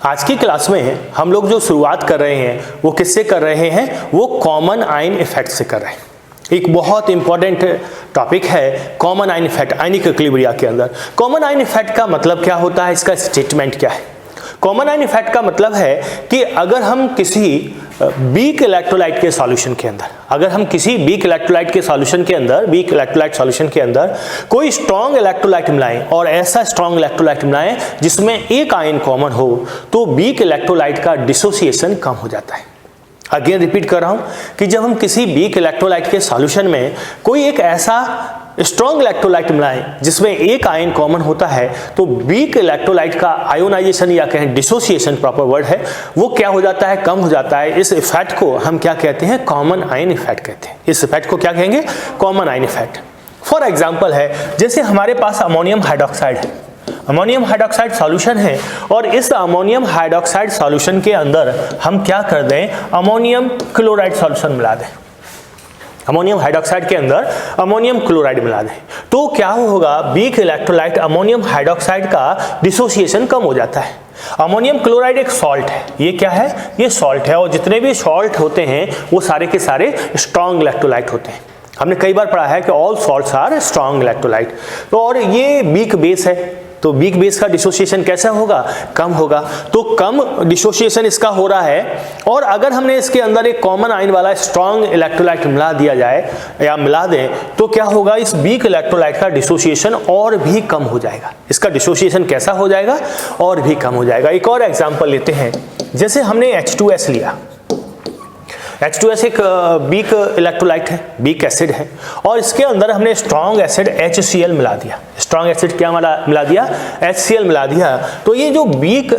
आज की क्लास में हम लोग जो शुरुआत कर रहे हैं वो किससे कर रहे हैं, वो कॉमन आयन इफेक्ट से कर रहे हैं। एक बहुत इंपॉर्टेंट टॉपिक है कॉमन आयन इफेक्ट आयनिक इक्विलिब्रिया के अंदर। कॉमन आयन इफेक्ट का मतलब क्या होता है, इसका स्टेटमेंट क्या है। कॉमन आयन इफेक्ट का मतलब है कि अगर हम किसी वीक इलेक्ट्रोलाइट के सॉल्यूशन के अंदर, अगर हम किसी वीक इलेक्ट्रोलाइट के सॉल्यूशन के अंदर, वीक इलेक्ट्रोलाइट सॉल्यूशन के अंदर कोई स्ट्रॉन्ग इलेक्ट्रोलाइट मिलाएं और ऐसा स्ट्रॉन्ग इलेक्ट्रोलाइट मिलाएं जिसमें एक आयन कॉमन हो, तो वीक इलेक्ट्रोलाइट का डिसोसिएशन कम हो जाता है। अगेन रिपीट कर रहा हूं कि जब हम किसी वीक इलेक्ट्रोलाइट के सॉल्यूशन में कोई एक ऐसा स्ट्रॉन्ग इलेक्ट्रोलाइट मिलाएं जिसमें एक आयन कॉमन होता है, तो वीक इलेक्ट्रोलाइट का आयोनाइजेशन या कहें डिसोसिएशन प्रॉपर वर्ड है, वो क्या हो जाता है, कम हो जाता है। इस इफेक्ट को हम क्या कहते हैं, कॉमन आयन इफेक्ट कहते हैं। इस इफेक्ट को क्या कहेंगे, common ion effect. For example है, जैसे हमारे पास अमोनियम हाइड्रोक्साइड है, अमोनियम हाइड्रोक्साइड सॉल्यूशन है और इस अमोनियम हाइड्रोक्साइड सॉल्यूशन के अंदर हम क्या कर दें, अमोनियम क्लोराइड सॉल्यूशन मिला दें। अमोनियम हाइड्रोक्साइड के अंदर अमोनियम क्लोराइड मिला दें तो क्या होगा, वीक इलेक्ट्रोलाइट अमोनियम हाइड्रोक्साइड का डिसोसिएशन कम हो जाता है। अमोनियम क्लोराइड एक सॉल्ट है, ये क्या है, ये सॉल्ट है, और जितने भी सॉल्ट होते हैं वो सारे के सारे स्ट्रॉन्ग इलेक्ट्रोलाइट होते हैं। हमने कई बार पढ़ा है कि all salts are strong electrolyte. तो और ये वीक बेस है, तो वीक बेस का डिसोसिएशन कैसा होगा, कम होगा। तो कम डिसोसिएशन इसका हो रहा है, और अगर हमने इसके अंदर एक कॉमन आयन वाला स्ट्रॉन्ग इलेक्ट्रोलाइट मिला दिया जाए या मिला दें, तो क्या होगा, इस वीक इलेक्ट्रोलाइट का डिसोसिएशन और भी कम हो जाएगा। इसका डिसोसिएशन कैसा हो जाएगा, और भी कम हो जाएगा। एक और एग्जांपल लेते हैं, जैसे हमने H2S लिया। H2S एक वीक इलेक्ट्रोलाइट है, वीक एसिड है, और इसके अंदर हमने स्ट्रॉन्ग एसिड HCl मिला दिया। स्ट्रॉन्ग एसिड क्या मिला दिया, HCl मिला दिया। तो ये जो वीक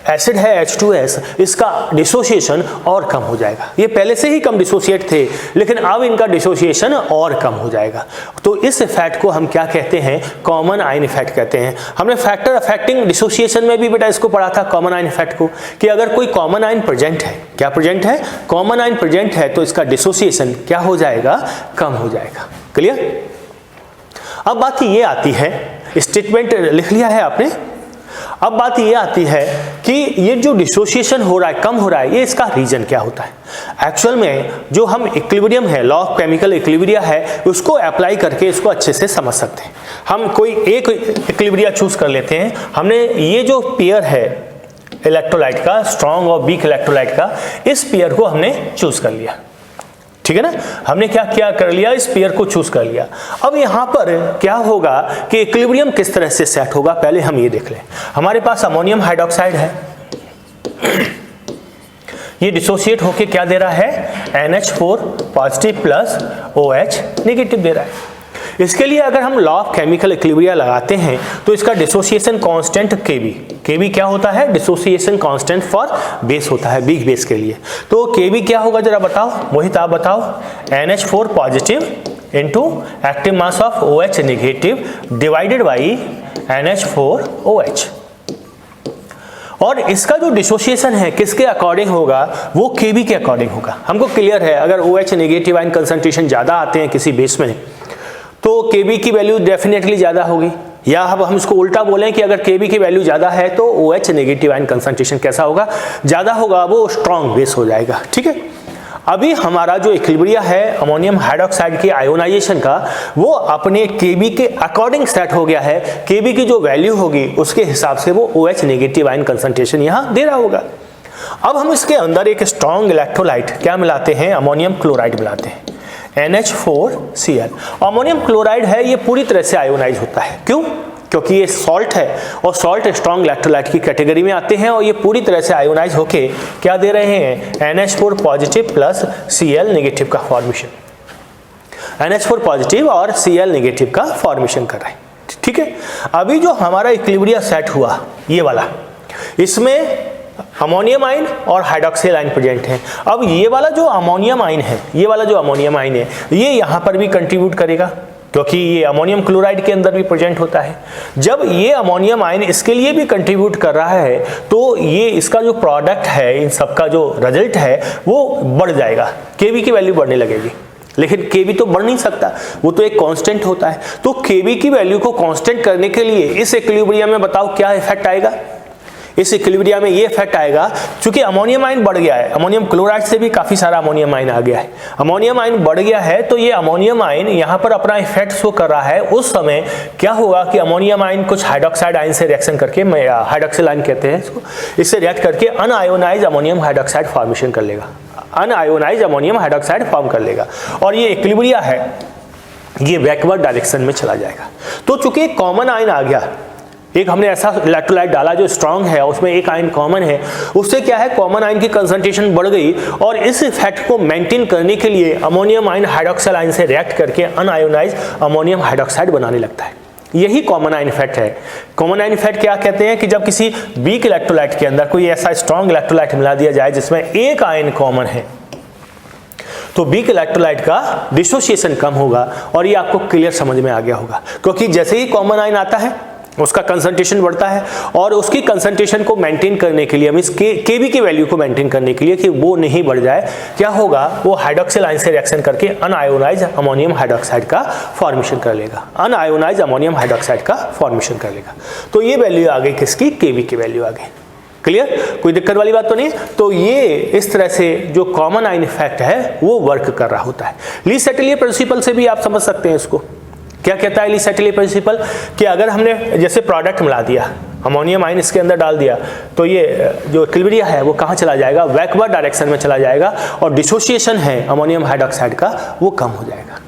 एसिड है H2S, इसका डिसोसिएशन और कम हो जाएगा। ये पहले से ही कम डिसोसिएट थे, लेकिन अब इनका डिसोसिएशन और कम हो जाएगा। तो इस इफेक्ट को हम क्या कहते हैं, कॉमन आयन इफेक्ट कहते हैं। हमने फैक्टर अफेक्टिंग डिसोसिएशन में भी बेटा इसको पढ़ा था, कॉमन आयन इफेक्ट को, कि अगर कोई कॉमन आयन प्रेजेंट है, क्या प्रेजेंट है, कॉमन आयन प्रेजेंट है, तो इसका डिसोसिएशन क्या हो जाएगा, कम हो जाएगा। क्लियर। अब बात ये आती है, स्टेटमेंट लिख लिया है आपने। अब बात ये आती है कि ये जो डिसोसिएशन हो रहा है, कम हो रहा है, ये इसका रीजन क्या होता है। एक्चुअल में जो हम इक्विलिब्रियम है, लॉ ऑफ केमिकल इक्विलिब्रिया है, उसको अप्लाई करके इसको अच्छे से समझ सकते हैं। हम कोई एक इक्विलिब्रिया चूज कर लेते हैं। हमने ये जो पेयर है इलेक्ट्रोलाइट का, स्ट्रॉन्ग और वीक इलेक्ट्रोलाइट का, इस पेयर को हमने चूज कर लिया, ठीक है ना। हमने क्या कर लिया, इस पेयर को चूज कर लिया। अब यहां पर क्या होगा कि इक्विलिब्रियम किस तरह से सेट होगा, पहले हम ये देख लें। हमारे पास अमोनियम हाइड्रोक्साइड है, ये डिसोसिएट होके क्या दे रहा है, NH4 positive plus OH negative दे रहा है। इसके लिए अगर हम लॉ ऑफ केमिकल इक्विलिब्रिया लगाते हैं, तो इसका डिसोसिएशन कांस्टेंट Kb क्या होता है, डिसोसिएशन कांस्टेंट फॉर बेस होता है, वीक बेस के लिए। तो Kb क्या होगा, जरा बताओ मोहित, आप बताओ। NH4 positive into active mass of OH negative divided by NH4OH। और इसका जो डिसोसिएशन है किसके अकॉर्डिंग होगा, वो Kb के अकॉर्डिंग होगा। हमको क्लियर है, अगर OH नेगेटिव आयन कंसंट्रेशन ज्यादा आते हैं किसी बेस में, तो Kb की वैल्यू डेफिनेटली ज्यादा होगी। या अब हम इसको उल्टा बोलें कि अगर Kb की वैल्यू ज्यादा है तो OH नेगेटिव आयन कंसंट्रेशन कैसा होगा, ज्यादा होगा, वो स्ट्रॉन्ग बेस हो जाएगा, ठीक है। अभी हमारा जो इक्विलिब्रिया है अमोनियम हाइड्रोक्साइड के आयोनाइजेशन का, वो अपने Kb के अकॉर्डिंग सेट हो गया है। Kb की जो वैल्यू होगी उसके हिसाब से वो OH नेगेटिव आयन कंसंट्रेशन यहाँ दे रहा होगा। अब हम इसके अंदर एक स्ट्रॉन्ग इलेक्ट्रोलाइट क्या मिलाते हैं, अमोनियम क्लोराइड मिलाते हैं, NH4Cl। अमोनियम क्लोराइड है, ये पूरी तरह से आयोनाइज होता है। क्यों, क्योंकि ये सॉल्ट है, और सॉल्ट स्ट्रॉन्ग इलेक्ट्रोलाइट की कैटेगरी में आते हैं, और ये पूरी तरह से आयोनाइज होके क्या दे रहे हैं, NH4 positive plus Cl negative का फॉर्मेशन, NH4 पॉजिटिव और Cl नेगेटिव का फॉर्मेशन कर रहे हैं, ठीक है। अभी जो हमारा इक्विलिब्रिया सेट हुआ ये वाला, इसमें अमोनियम आयन और हाइड्रोक्सिल आयन प्रेजेंट है। अब ये वाला जो अमोनियम आयन है, ये वाला जो अमोनियम आयन है, ये यहाँ पर भी कंट्रीब्यूट करेगा, क्योंकि ये अमोनियम क्लोराइड के अंदर भी प्रेजेंट होता है। जब ये अमोनियम आयन इसके लिए भी कंट्रीब्यूट कर रहा है, तो ये इसका जो प्रोडक्ट है, इन सबका जो रिजल्ट है वो बढ़ जाएगा, Kb की वैल्यू बढ़ने लगेगी। लेकिन Kb तो बढ़ नहीं सकता, वो तो एक कांस्टेंट होता है। तो Kb की वैल्यू को कांस्टेंट करने के लिए इस इक्विलिब्रियम में बताओ क्या इफेक्ट आएगा, इस इक्विलिब्रियम में ये इफेक्ट आएगा, क्योंकि अमोनियम आयन बढ़ गया है, अमोनियम क्लोराइड से भी काफी सारा अमोनियम आयन आ गया है, अमोनियम आयन बढ़ गया है, तो ये अमोनियम आयन यहाँ पर अपना इफेक्ट शो कर रहा है। उस समय क्या होगा कि अमोनियम आयन कुछ हाइड्रोक्साइड आयन से रिएक्शन करके, हाइड्रोक्सिल आयन कहते हैं इसको, इससे रिएक्ट करके अनआयोनाइज अमोनियम हाइड्रोक्साइड फॉर्मेशन कर लेगा, अनआयोनाइज अमोनियम हाइड्रोक्साइड फॉर्म कर लेगा, और ये इक्विलिब्रियम है ये बैकवर्ड डायरेक्शन में चला जाएगा। तो चूंकि कॉमन आयन आ गया, एक हमने ऐसा इलेक्ट्रोलाइट डाला जो स्ट्रांग है, उसमें एक आयन कॉमन है, उससे क्या है कॉमन आयन की कंसंट्रेशन बढ़ गई, और इस इफेक्ट को मेंटेन करने के लिए अमोनियम आयन हाइड्रोक्साइड आयन से रिएक्ट करके अनआयोनाइज अमोनियम हाइड्रोक्साइड बनाने लगता है। यही कॉमन आयन इफेक्ट है। कॉमन आयन इफेक्ट क्या कहते हैं कि जब किसी वीक इलेक्ट्रोलाइट के अंदर कोई ऐसा स्ट्रांग इलेक्ट्रोलाइट मिला दिया जाए जिसमें एक आयन कॉमन है, तो वीक इलेक्ट्रोलाइट का डिसोसिएशन कम होगा, और ये आपको क्लियर समझ में आ गया होगा, क्योंकि जैसे ही कॉमन आयन आता है उसका कंसंट्रेशन बढ़ता है, और उसकी कंसंट्रेशन को मेंटेन करने के लिए, हम इस केबी की वैल्यू को मेंटेन करने के लिए कि वो नहीं बढ़ जाए, क्या होगा, वो हाइड्रोक्सिल आयन से रिएक्शन करके अनआयोनाइज अमोनियम हाइड्रोक्साइड का फॉर्मेशन कर लेगा, अनआयोनाइज अमोनियम हाइड्रोक्साइड का फॉर्मेशन कर लेगा। तो ये वैल्यू आ गई किसकी, केबी की वैल्यू आ गई। क्लियर, कोई दिक्कत वाली बात तो नहीं। तो ये इस तरह से जो कॉमन आयन इफेक्ट है वो वर्क कर रहा होता है। ली सेटेलियर प्रिंसिपल से भी आप समझ सकते हैं इसको। क्या कहता है ली सेटेलियर प्रिंसिपल, कि अगर हमने जैसे प्रोडक्ट मिला दिया, अमोनियम आयन इसके अंदर डाल दिया, तो ये जो इक्विलिब्रियम है वो कहाँ चला जाएगा, बैकवर्ड डायरेक्शन में चला जाएगा, और डिसोसिएशन है अमोनियम हाइड्रोक्साइड का वो कम हो जाएगा।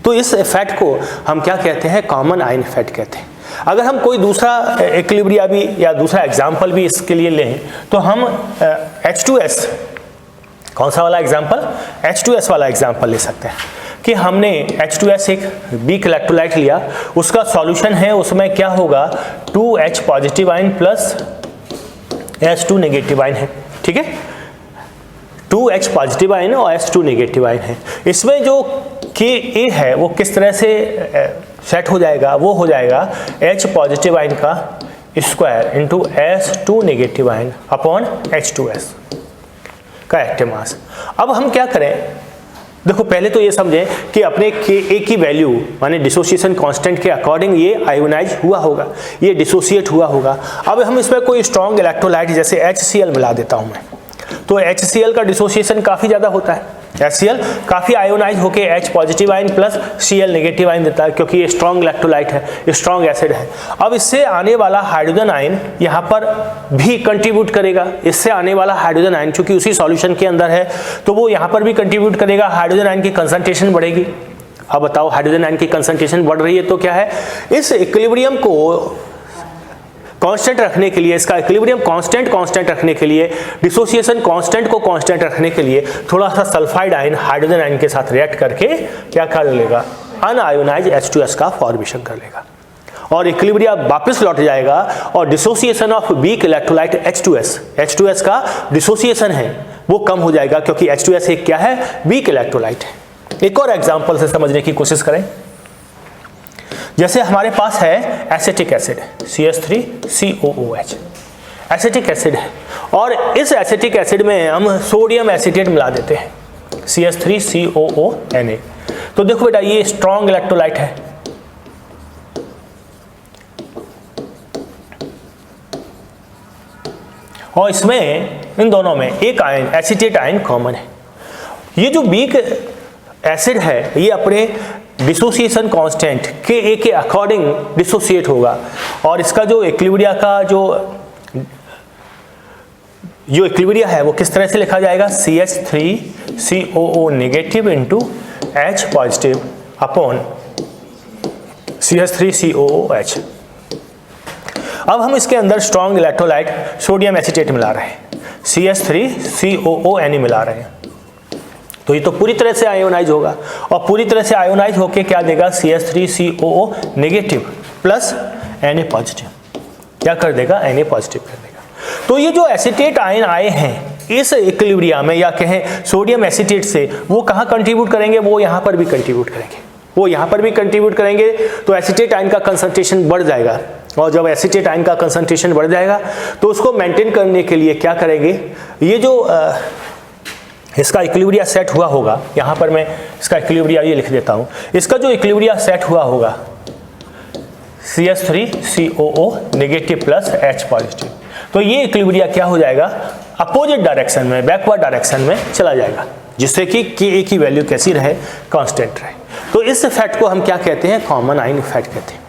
तो इस इफेक्ट को हम क्या कहते हैं, कॉमन आयन इफेक्ट कहते हैं। अगर हम कोई दूसरा इक्विलिब्रियम भी या दूसरा एग्जाम्पल भी इसके लिए लें, तो हम H2S, कौन सा वाला एग्जाम्पल, H2S वाला एग्जाम्पल ले सकते हैं कि हमने H2S एक वीक इलेक्ट्रोलाइट लिया, उसका सॉल्यूशन है, उसमें क्या होगा 2H positive ion plus H2 negative ion है, ठीक है, 2H पॉजिटिव आयन और H2 नेगेटिव आयन है। इसमें जो Ka है वो किस तरह से सेट हो जाएगा, वो हो जाएगा H पॉजिटिव आयन का square into H2 negative ion upon H2S का एक्टिव मास। अब हम क्या करें, देखो पहले तो ये समझें कि अपने Ka की वैल्यू माने डिसोसिएशन कांस्टेंट के अकॉर्डिंग ये आयोनाइज हुआ होगा, ये डिसोसिएट हुआ होगा। अब हम इसमें कोई स्ट्रॉन्ग इलेक्ट्रोलाइट जैसे HCl मिला देता हूं मैं, तो HCl का डिसोसिएशन काफी ज्यादा होता है, HCl काफी आयोनाइज होके H positive ion plus Cl negative ion देता है, क्योंकि ये स्ट्रॉन्ग इलेक्ट्रोलाइट है, स्ट्रॉन्ग एसिड है। अब इससे आने वाला हाइड्रोजन आयन यहाँ पर भी कंट्रीब्यूट करेगा, इससे आने वाला हाइड्रोजन आयन चूंकि उसी सॉल्यूशन के अंदर है तो वो यहाँ पर भी कंट्रीब्यूट करेगा, हाइड्रोजन आयन की कंसंट्रेशन बढ़ेगी। अब बताओ हाइड्रोजन आयन की कंसंट्रेशन बढ़ रही है तो क्या है, इस इक्विलिब्रियम को कांस्टेंट रखने के लिए, इसका इक्विलिब्रियम कांस्टेंट रखने के लिए, डिसोसिएशन कांस्टेंट को कांस्टेंट रखने के लिए थोड़ा सा सल्फाइड आयन हाइड्रोजन आयन के साथ रिएक्ट करके क्या कर लेगा, अनआयोनाइज H2S का फॉर्मेशन कर लेगा, और इक्विलिब्रियम वापस लौट जाएगा, और dissociation of weak electrolyte H2S का डिसोसिएशन है वो कम हो जाएगा, क्योंकि H2S एक क्या है, वीक इलेक्ट्रोलाइट है। एक और एग्जाम्पल से समझने की कोशिश करें, जैसे हमारे पास है acetic acid CH3COOH, acetic acid है, और इस एसिटिक एसिड में हम सोडियम एसीटेट मिला देते हैं CH3COONA। तो देखो बेटा ये स्ट्रॉन्ग इलेक्ट्रोलाइट है, और इसमें इन दोनों में एक आयन एसीटेट आयन कॉमन है। ये जो वीक एसिड है ये अपने डिसोसिएशन कांस्टेंट Ka के अकॉर्डिंग डिसोसिएट होगा, और इसका जो इक्विलिब्रियम का जो इक्विलिब्रियम है वो किस तरह से लिखा जाएगा, CH3COO negative into H positive upon CH3COOH। अब हम इसके अंदर स्ट्रॉन्ग इलेक्ट्रोलाइट सोडियम एसीटेट मिला रहे हैं, CH3COONA मिला रहे हैं, तो ये तो पूरी तरह से आयोनाइज होगा, और पूरी तरह से आयोनाइज होके क्या देगा, CH3COO negative plus Na positive, क्या कर देगा, Na पॉजिटिव कर देगा। तो ये जो एसीटेट आयन आए हैं इस इक्विलिब्रियम में, या कहें सोडियम एसीटेट से, वो कहाँ कंट्रीब्यूट करेंगे, वो यहाँ पर भी कंट्रीब्यूट करेंगे, वो यहाँ पर भी कंट्रीब्यूट करेंगे। तो एसीटेट आयन का कंसंट्रेशन बढ़ जाएगा, और जब एसीटेट आयन का कंसंट्रेशन बढ़ जाएगा तो उसको मेंटेन करने के लिए क्या करेंगे, ये जो इसका इक्विलिब्रियम सेट हुआ होगा, यहाँ पर मैं इसका इक्विलिब्रियम ये लिख देता हूँ, इसका जो इक्विलिब्रियम सेट हुआ होगा CH3COO negative plus H positive, तो ये इक्विलिब्रिया क्या हो जाएगा, अपोजिट डायरेक्शन में, बैकवर्ड डायरेक्शन में चला जाएगा, जिससे कि Ka की वैल्यू कैसी रहे, कांस्टेंट रहे। तो इस इफेक्ट को हम क्या कहते हैं, कॉमन आइन इफेक्ट कहते हैं।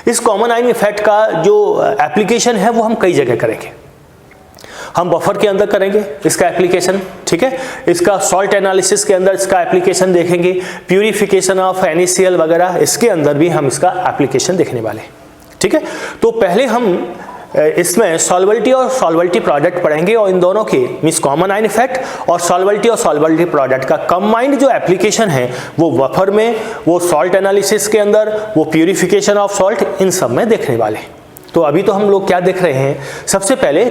इस कॉमन आइन इफेक्ट का जो एप्लीकेशन है वो हम कई जगह करेंगे। हम बफर के अंदर करेंगे इसका एप्लीकेशन, ठीक है। इसका सॉल्ट एनालिसिस के अंदर इसका एप्लीकेशन देखेंगे, प्यूरिफिकेशन ऑफ NaCl वगैरह, इसके अंदर भी हम इसका एप्लीकेशन देखने वाले हैं, ठीक है। तो पहले हम इसमें सॉल्वबिलिटी और सॉल्वबिलिटी प्रोडक्ट पढ़ेंगे, और इन दोनों के मींस कॉमन आइन इफेक्ट और सॉल्वबिलिटी और सॉल्वबिलिटी प्रोडक्ट का कंबाइंड जो एप्लीकेशन है वो बफर में, वो सॉल्ट एनालिसिस के अंदर, वो प्यूरिफिकेशन ऑफ सॉल्ट, इन सब में देखने वाले हैं। तो अभी तो हम लोग क्या देख रहे हैं, सबसे पहले